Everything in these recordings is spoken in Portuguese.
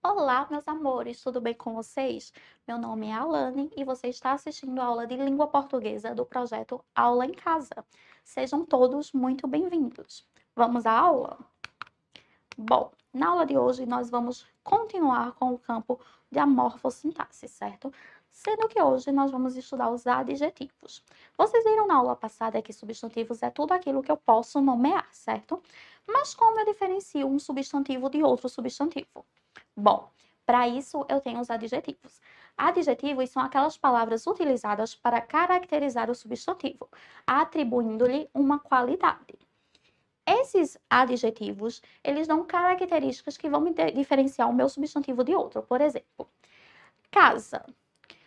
Olá, meus amores, tudo bem com vocês? Meu nome é Alane e você está assistindo a aula de língua portuguesa do projeto Aula em Casa. Sejam todos muito bem-vindos. Vamos à aula? Bom, na aula de hoje nós vamos continuar com o campo de amorfossintaxe, certo? Sendo que hoje nós vamos estudar os adjetivos. Vocês viram na aula passada que substantivos é tudo aquilo que eu posso nomear, certo? Mas como eu diferencio um substantivo de outro substantivo? Bom, para isso eu tenho os adjetivos. Adjetivos são aquelas palavras utilizadas para caracterizar o substantivo, atribuindo-lhe uma qualidade. Esses adjetivos, eles dão características que vão me diferenciar o meu substantivo de outro. Por exemplo, casa.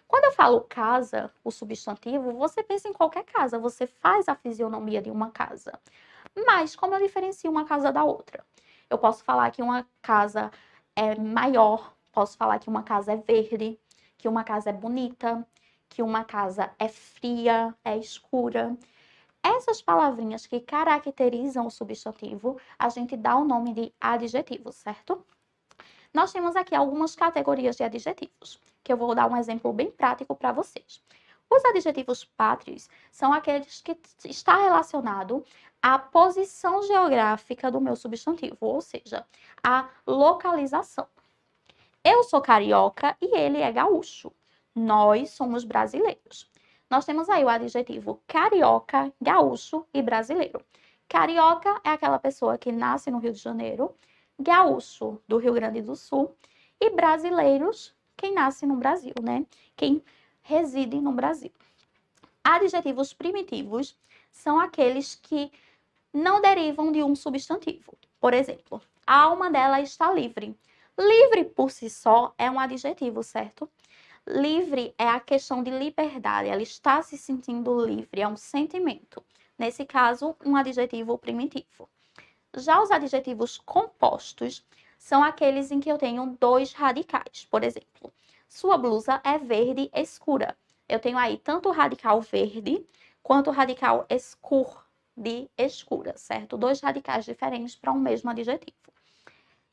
Quando eu falo casa, o substantivo, você pensa em qualquer casa, você faz a fisionomia de uma casa. Mas como eu diferencio uma casa da outra? Eu posso falar que uma casa é maior, posso falar que uma casa é verde, que uma casa é bonita, que uma casa é fria, é escura. Essas palavrinhas que caracterizam o substantivo, a gente dá o nome de adjetivo, certo? Nós temos aqui algumas categorias de adjetivos, que eu vou dar um exemplo bem prático para vocês. Os adjetivos pátrios são aqueles que está relacionado à posição geográfica do meu substantivo, ou seja, a localização. Eu sou carioca e ele é gaúcho. Nós somos brasileiros. Nós temos aí o adjetivo carioca, gaúcho e brasileiro. Carioca é aquela pessoa que nasce no Rio de Janeiro, gaúcho do Rio Grande do Sul e brasileiros, quem nasce no Brasil, né? Quem reside no Brasil. Adjetivos primitivos são aqueles que não derivam de um substantivo. Por exemplo, a alma dela está livre. Livre por si só é um adjetivo, certo? Livre é a questão de liberdade, ela está se sentindo livre, é um sentimento. Nesse caso, um adjetivo primitivo. Já os adjetivos compostos são aqueles em que eu tenho dois radicais. Por exemplo, sua blusa é verde escura. Eu tenho aí tanto o radical verde quanto o radical escuro de escura, certo? Dois radicais diferentes para um mesmo adjetivo.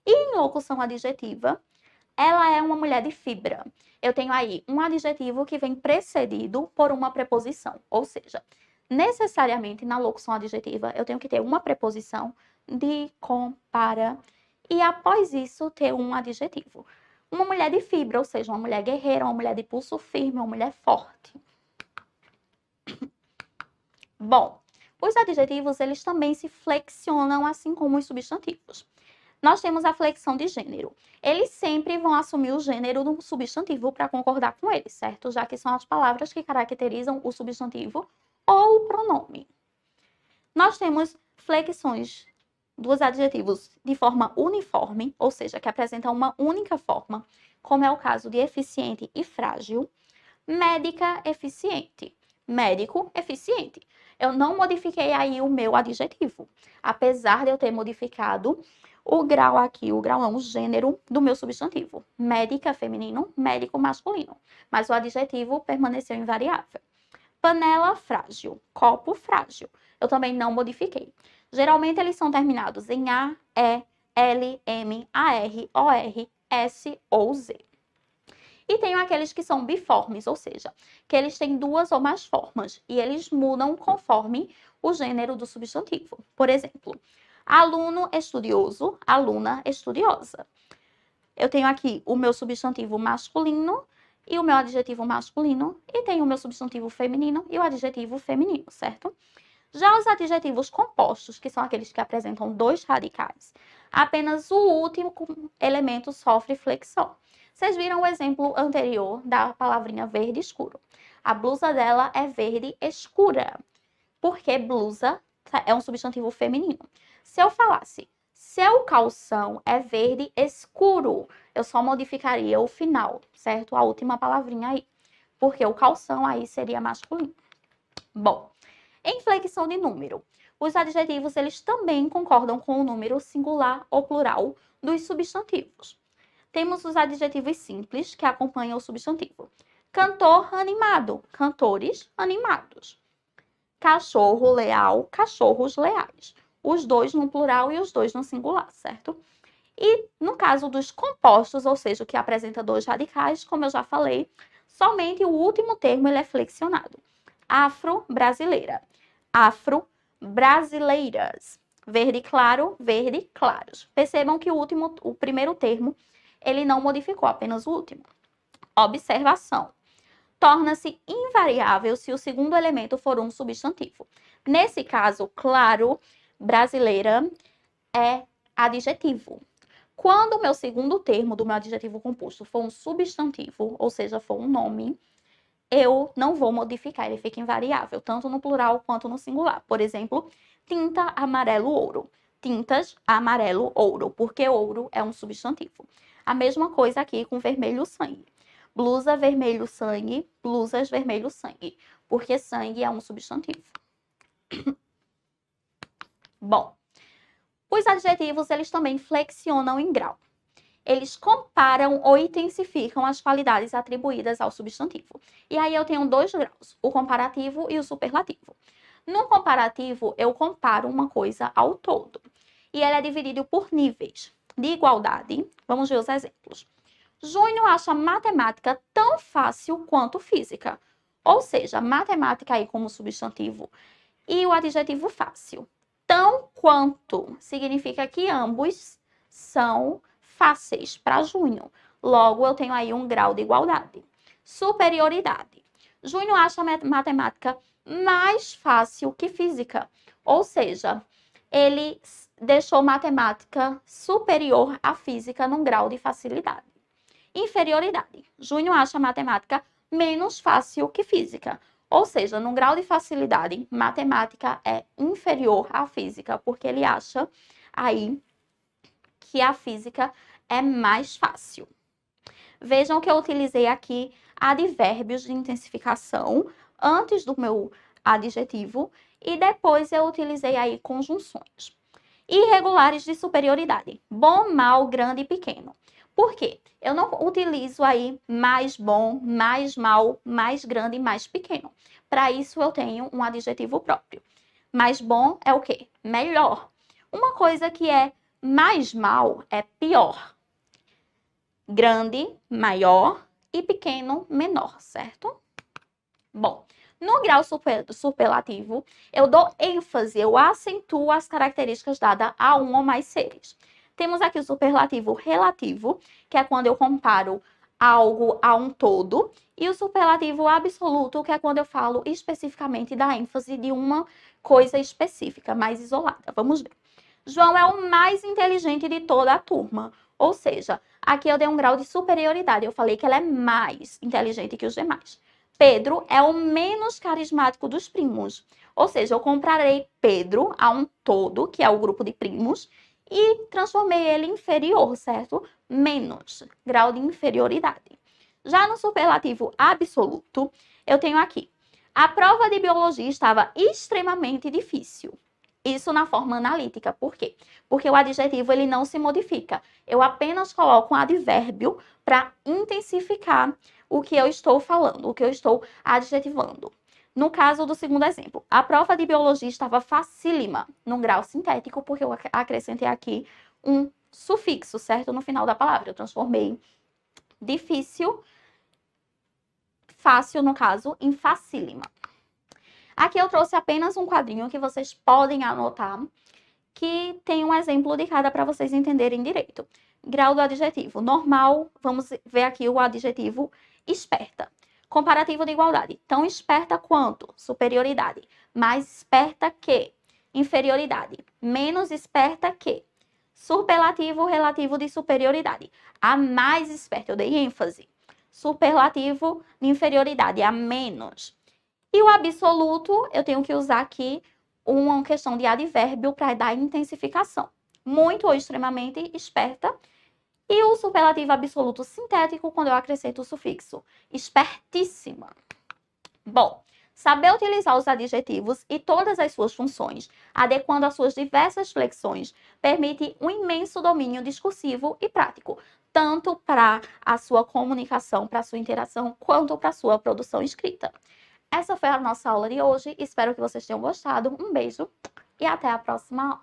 E em locução adjetiva, ela é uma mulher de fibra. Eu tenho aí um adjetivo que vem precedido por uma preposição, ou seja, necessariamente na locução adjetiva eu tenho que ter uma preposição de, com, para, e após isso ter um adjetivo. Uma mulher de fibra, ou seja, uma mulher guerreira, uma mulher de pulso firme, uma mulher forte. Bom, os adjetivos eles também se flexionam assim como os substantivos. Nós temos a flexão de gênero. Eles sempre vão assumir o gênero do substantivo para concordar com ele, certo? Já que são as palavras que caracterizam o substantivo ou o pronome. Nós temos flexões dos adjetivos de forma uniforme, ou seja, que apresentam uma única forma, como é o caso de eficiente e frágil. Médica, eficiente. Médico, eficiente. Eu não modifiquei aí o meu adjetivo, apesar de eu ter modificado o grau aqui, o grau não, o gênero do meu substantivo. Médica, feminino, médico, masculino. Mas o adjetivo permaneceu invariável. Panela, frágil. Copo, frágil. Eu também não modifiquei. Geralmente eles são terminados em A, E, L, M, AR, OR, S ou Z. E tenho aqueles que são biformes, ou seja, que eles têm duas ou mais formas e eles mudam conforme o gênero do substantivo. Por exemplo, aluno estudioso, aluna estudiosa. Eu tenho aqui o meu substantivo masculino e o meu adjetivo masculino e tenho o meu substantivo feminino e o adjetivo feminino, certo? Já os adjetivos compostos, que são aqueles que apresentam dois radicais, apenas o último elemento sofre flexão. Vocês viram o exemplo anterior da palavrinha verde escuro. A blusa dela é verde escura, porque blusa é um substantivo feminino. Se eu falasse, seu calção é verde escuro, eu só modificaria o final, certo? A última palavrinha aí, porque o calção aí seria masculino. Bom, em flexão de número, os adjetivos eles também concordam com o número singular ou plural dos substantivos. Temos os adjetivos simples que acompanham o substantivo. Cantor animado, cantores animados. Cachorro leal, cachorros leais. Os dois no plural e os dois no singular, certo? E no caso dos compostos, ou seja, o que apresenta dois radicais, como eu já falei, somente o último termo ele é flexionado. Afro-brasileira, afro-brasileiras. Verde claro, verde claros. Percebam que o primeiro termo, ele não modificou, apenas o último. Observação. Torna-se invariável se o segundo elemento for um substantivo. Nesse caso, claro, brasileira é adjetivo. Quando o meu segundo termo do meu adjetivo composto for um substantivo, ou seja, for um nome, eu não vou modificar, ele fica invariável, tanto no plural quanto no singular. Por exemplo, tinta amarelo ouro. Tintas amarelo ouro, porque ouro é um substantivo. A mesma coisa aqui com vermelho sangue. Blusa vermelho sangue, blusas vermelho sangue, porque sangue é um substantivo. Bom, os adjetivos eles também flexionam em grau. Eles comparam ou intensificam as qualidades atribuídas ao substantivo. E aí eu tenho dois graus, o comparativo e o superlativo. No comparativo, eu comparo uma coisa ao todo. E ele é dividido por níveis de igualdade. Vamos ver os exemplos. Júnior acha matemática tão fácil quanto física. Ou seja, matemática aí como substantivo e o adjetivo fácil. Tão quanto significa que ambos são fáceis para Júnior. Logo, eu tenho aí um grau de igualdade. Superioridade. Júnior acha matemática mais fácil que física. Ou seja, ele deixou matemática superior à física num grau de facilidade. Inferioridade. Júnior acha matemática menos fácil que física. Ou seja, num grau de facilidade, matemática é inferior à física, porque ele acha aí que a física é mais fácil. Vejam que eu utilizei aqui advérbios de intensificação antes do meu adjetivo e depois eu utilizei aí conjunções. Irregulares de superioridade. Bom, mal, grande e pequeno. Por quê? Eu não utilizo aí mais bom, mais mal, mais grande e mais pequeno. Para isso eu tenho um adjetivo próprio. Mais bom é o quê? Melhor. Uma coisa que é mais mal é pior. Grande, maior e pequeno, menor, certo? Bom, no grau superlativo, eu dou ênfase, eu acentuo as características dadas a um ou mais seres. Temos aqui o superlativo relativo, que é quando eu comparo algo a um todo, e o superlativo absoluto, que é quando eu falo especificamente da ênfase de uma coisa específica, mais isolada. Vamos ver. João é o mais inteligente de toda a turma. Ou seja, aqui eu dei um grau de superioridade. Eu falei que ela é mais inteligente que os demais. Pedro é o menos carismático dos primos. Ou seja, eu comparei Pedro a um todo, que é o grupo de primos, e transformei ele em inferior, certo? Menos, grau de inferioridade. Já no superlativo absoluto, eu tenho aqui. A prova de biologia estava extremamente difícil. Isso na forma analítica. Por quê? Porque o adjetivo ele não se modifica. Eu apenas coloco um advérbio para intensificar o que eu estou falando, o que eu estou adjetivando. No caso do segundo exemplo, a prova de biologia estava facílima, num grau sintético, porque eu acrescentei aqui um sufixo, certo? No final da palavra. Eu transformei difícil, fácil, no caso, em facílima. Aqui eu trouxe apenas um quadrinho que vocês podem anotar, que tem um exemplo de cada para vocês entenderem direito. Grau do adjetivo normal, vamos ver aqui o adjetivo esperta. Comparativo de igualdade, tão esperta quanto? Superioridade. Mais esperta que? Inferioridade. Menos esperta que? Superlativo relativo de superioridade. A mais esperta, eu dei ênfase. Superlativo de inferioridade, a menos. E o absoluto, eu tenho que usar aqui uma questão de advérbio para dar intensificação. Muito ou extremamente esperta. E o superlativo absoluto sintético, quando eu acrescento o sufixo espertíssima. Bom, saber utilizar os adjetivos e todas as suas funções, adequando às suas diversas flexões, permite um imenso domínio discursivo e prático, tanto para a sua comunicação, para a sua interação, quanto para a sua produção escrita. Essa foi a nossa aula de hoje. Espero que vocês tenham gostado. Um beijo e até a próxima aula.